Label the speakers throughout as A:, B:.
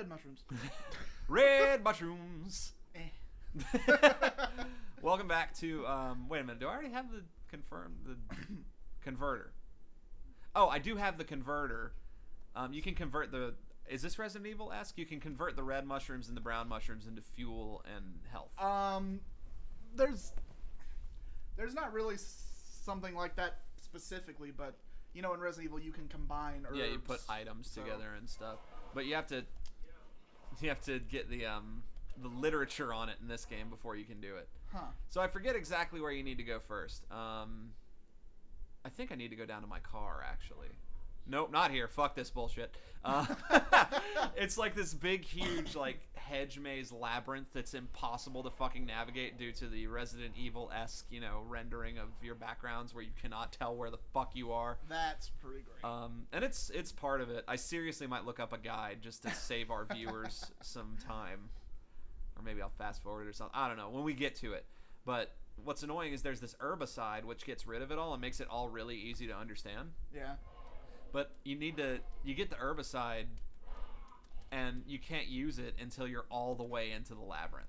A: red mushrooms.
B: Red mushrooms.
A: Eh.
B: Welcome back to. Wait a minute. Do I already have the converter? Oh, I do have the converter. You can convert the. Is this Resident Evil-esque? You can convert the red mushrooms and the brown mushrooms into fuel and health.
A: There's not really something like that specifically, but you know, in Resident Evil you can combine herbs.
B: Yeah, you put items together and stuff, but you have to get the literature on it in this game before you can do it.
A: Huh.
B: So I forget exactly where you need to go first. I think I need to go down to my car, actually. Nope, not here. Fuck this bullshit. It's like this big, huge, like, hedge maze labyrinth that's impossible to fucking navigate due to the Resident Evil-esque, you know, rendering of your backgrounds where you cannot tell where the fuck you are.
A: That's pretty great.
B: And it's part of it. I seriously might look up a guide just to save our viewers some time. Or maybe I'll fast forward it or something. I don't know. When we get to it. But what's annoying is there's this herbicide which gets rid of it all and makes it all really easy to understand.
A: Yeah.
B: But you get the herbicide, and you can't use it until you're all the way into the labyrinth.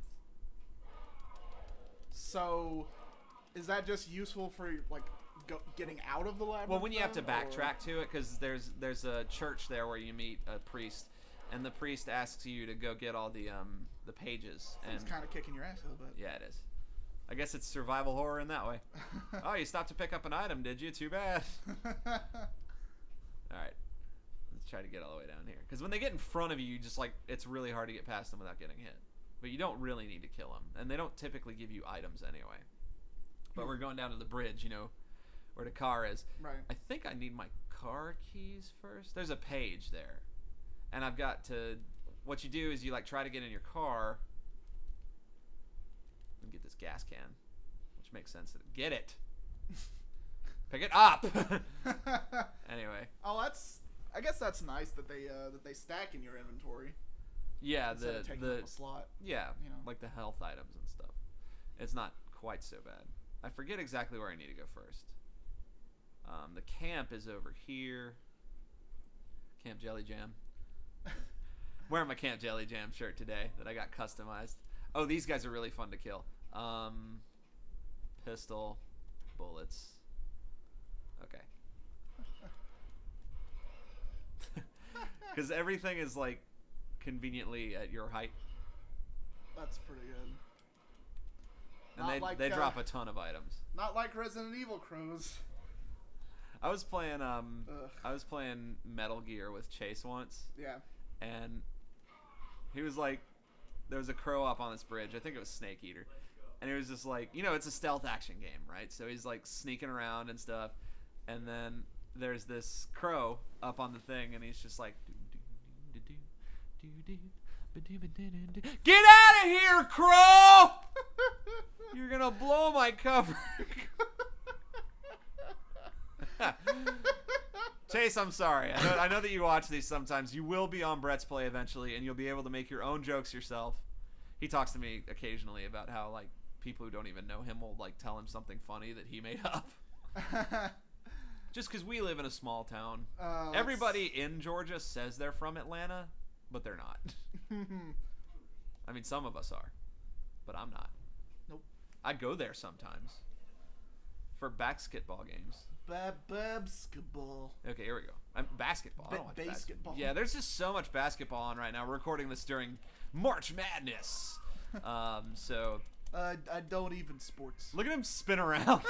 A: So, is that just useful for like getting out of the labyrinth?
B: Well, when you have to backtrack to it, because there's a church there where you meet a priest, and the priest asks you to go get all the pages.
A: It's kind of kicking your ass a little bit.
B: Yeah, it is. I guess it's survival horror in that way. Oh, you stopped to pick up an item, did you? Too bad. All right, let's try to get all the way down here. Because when they get in front of you, just like it's really hard to get past them without getting hit. But you don't really need to kill them, and they don't typically give you items anyway. But we're going down to the bridge, you know, where the car is.
A: Right.
B: I think I need my car keys first. There's a page there, and I've got to. What you do is you like try to get in your car. And get this gas can, which makes sense. Get it. Pick it up. Anyway.
A: Oh, I guess that's nice that they stack in your inventory.
B: Yeah,
A: instead of taking up a slot.
B: Yeah,
A: you know.
B: like the health items and stuff. It's not quite so bad. I forget exactly where I need to go first. The camp is over here. Camp Jelly Jam. Wearing my Camp Jelly Jam shirt today that I got customized. Oh, these guys are really fun to kill. Pistol, bullets. Okay. Because everything is like conveniently at your height.
A: That's pretty good.
B: And they drop a ton of items.
A: Not like Resident Evil crows.
B: I was playing Metal Gear with Chase once.
A: Yeah.
B: And he was like, there was a crow up on this bridge. I think it was Snake Eater. And he was just like, you know, it's a stealth action game, right? So he's like sneaking around and stuff. And then there's this crow up on the thing, and he's just like, get out of here, crow! You're gonna blow my cover. Chase, I'm sorry. I know that you watch these sometimes. You will be on Brett's Play eventually, and you'll be able to make your own jokes yourself. He talks to me occasionally about how like people who don't even know him will like tell him something funny that he made up. Just because we live in a small town. Everybody in Georgia says they're from Atlanta, but they're not. I mean, some of us are, but I'm not.
A: Nope.
B: I go there sometimes for basketball games.
A: Basketball.
B: Okay, here we go. Basketball. I don't watch
A: basketball.
B: Yeah, there's just so much basketball on right now. We're recording this during March Madness. So.
A: I don't even sports.
B: Look at him spin around.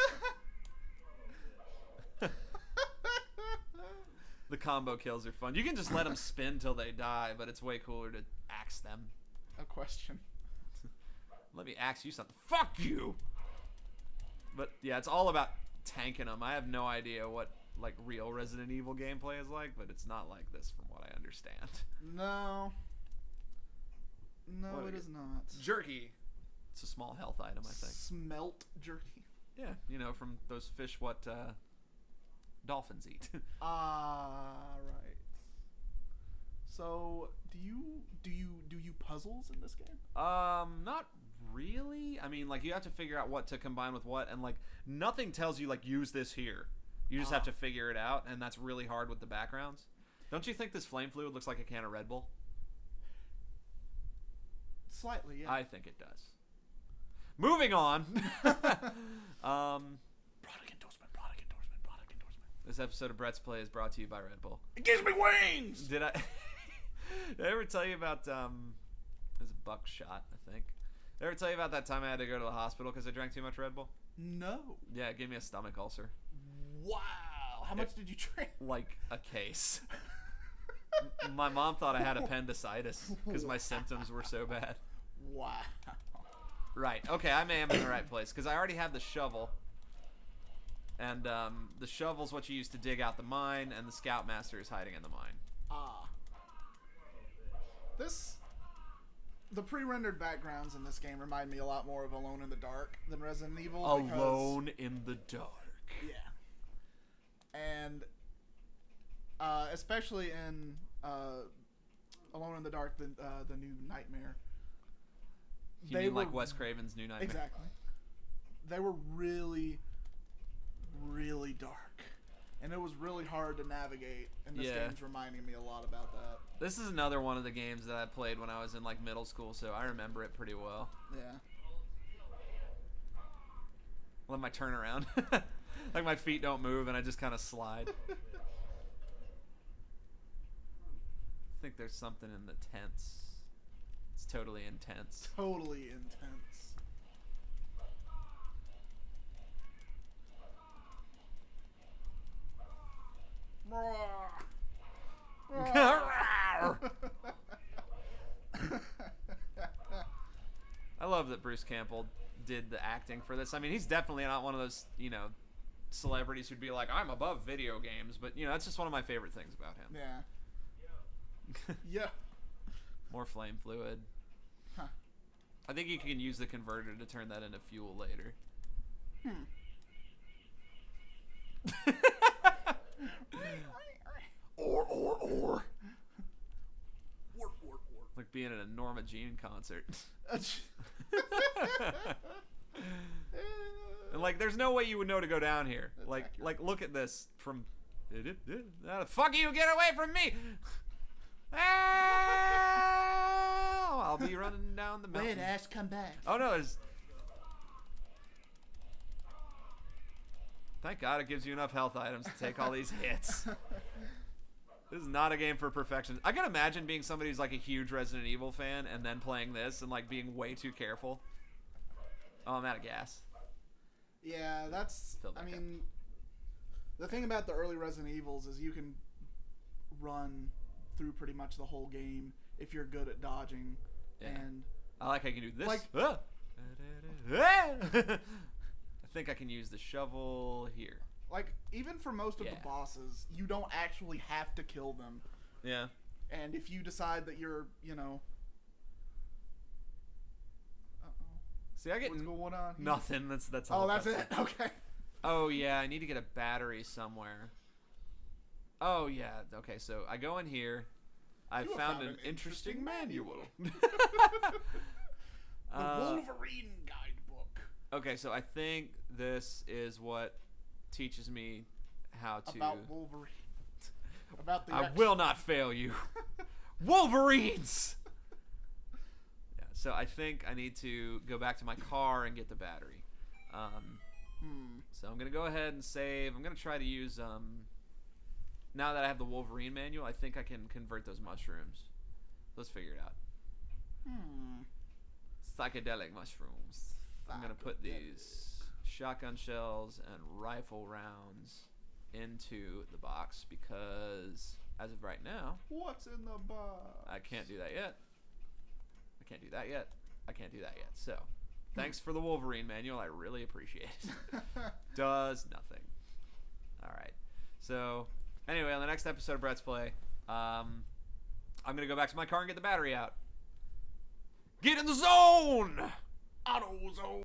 B: The combo kills are fun. You can just let them spin till they die, but it's way cooler to axe them.
A: A question.
B: Let me axe you something. Fuck you! But yeah, it's all about tanking them. I have no idea what like real Resident Evil gameplay is like, but it's not like this from what I understand.
A: No, it is not.
B: Jerky. It's a small health item, I think.
A: Smelt jerky.
B: Yeah, you know, from those fish what dolphins eat.
A: Right. So, do you puzzles in this game?
B: Not really. I mean, like you have to figure out what to combine with what, and like nothing tells you like use this here. You just have to figure it out, and that's really hard with the backgrounds. Don't you think this flame fluid looks like a can of Red Bull?
A: Slightly, yeah.
B: I think it does. Moving on.
A: Product endorsement.
B: This episode of Brett's Play is brought to you by Red Bull.
A: It gives me wings!
B: Did I ever tell you about, it was a buckshot, I think. Did I ever tell you about that time I had to go to the hospital because I drank too much Red Bull?
A: No.
B: Yeah, it gave me a stomach ulcer.
A: Wow. How much did you drink?
B: Like a case. My mom thought I had appendicitis because my symptoms were so bad.
A: Wow.
B: Right. Okay, I am in the right place because I already have the shovel. And the shovel's what you use to dig out the mine, and the Scoutmaster is hiding in the mine.
A: Ah. The pre-rendered backgrounds in this game remind me a lot more of Alone in the Dark than Resident Evil.
B: Alone in the Dark.
A: Yeah. And especially in Alone in the Dark, the new Nightmare.
B: You mean like Wes Craven's New Nightmare?
A: Exactly. They were really, really dark. And it was really hard to navigate. And this game's reminding me a lot about that.
B: This is another one of the games that I played when I was in like middle school, so I remember it pretty well.
A: Yeah.
B: Let my turn around. Like my feet don't move and I just kind of slide. I think there's something in the tents. It's totally intense.
A: Totally intense.
B: I love that Bruce Campbell did the acting for this. I mean, he's definitely not one of those, celebrities who'd be like, I'm above video games, but, that's just one of my favorite things about him.
A: Yeah. Yeah.
B: More flame fluid.
A: Huh.
B: I think you can use the converter to turn that into fuel later. Or. Like being at a Norma Jean concert. And like, there's no way you would know to go down here.
A: That's
B: Like,
A: accurate.
B: like, look at this from. Fuck you! Get away from me! I'll be running down the mountain.
A: Wait, Ash, come back.
B: Oh no, there's. Thank God it gives you enough health items to take all these hits. This is not a game for perfection. I can imagine being somebody who's like a huge Resident Evil fan and then playing this and like being way too careful. Oh, I'm out of gas.
A: Yeah, that's.
B: Fill back
A: I mean, the thing about the early Resident Evils is you can run through pretty much the whole game if you're good at dodging.
B: Yeah.
A: And
B: I like how you can do this.
A: Like-
B: I think I can use the shovel here.
A: like, even for most of the bosses, you don't actually have to kill them.
B: Yeah.
A: And if you decide that you're,
B: See, I get
A: what's going on here?
B: nothing. That's all.
A: Oh, that's it? Okay.
B: Oh yeah, I need to get a battery somewhere. Oh yeah, okay. So I go in here. I
A: You have
B: found an interesting manual.
A: The Wolverine guidebook.
B: Okay, so I think this is what teaches me how to.
A: About Wolverine. About the.
B: I will not fail you, Wolverines. Yeah, so I think I need to go back to my car and get the battery. So I'm gonna go ahead and save. I'm gonna try to use now that I have the Wolverine manual, I think I can convert those mushrooms. Let's figure it out. Psychedelic mushrooms. I'm gonna put these shotgun shells and rifle rounds into the box because as of right now,
A: What's in the box?
B: I can't do that yet. I can't do that yet. I can't do that yet. So, thanks for the Wolverine manual. I really appreciate it. Does nothing. All right. So, anyway, on the next episode of Brett's Play, I'm going to go back to my car and get the battery out. Get in the zone!
A: Auto zone.